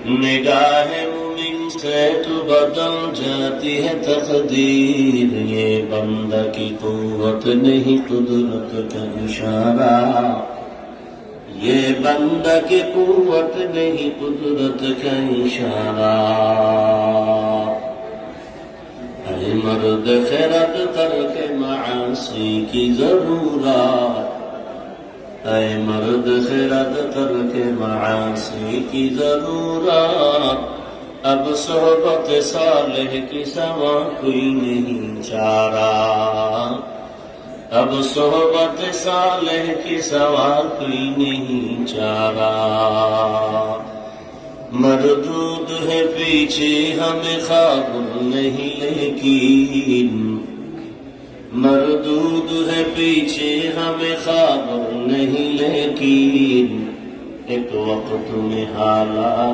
نگاہ مومن سے تو بدل جاتی ہے تقدیر، یہ بندہ کی قوت نہیں قدرت کا اشارہ، یہ بندہ کی قوت نہیں قدرت کا اشارہ۔ اے مرد خیرت کر کے معاصی کی ضرورت، اے مرد خیرت کر کے معاصی کی ضرورت، اب صحبت صالح کی سوا کوئی نہیں چارہ، اب صحبت صالح کی سوا کوئی نہیں چارہ۔ مردود ہے پیچھے ہمیں خبر نہیں لیکن، مردود ہے پیچھے ہمیں خبر نہیں لیکن، ایک وقت میں حالات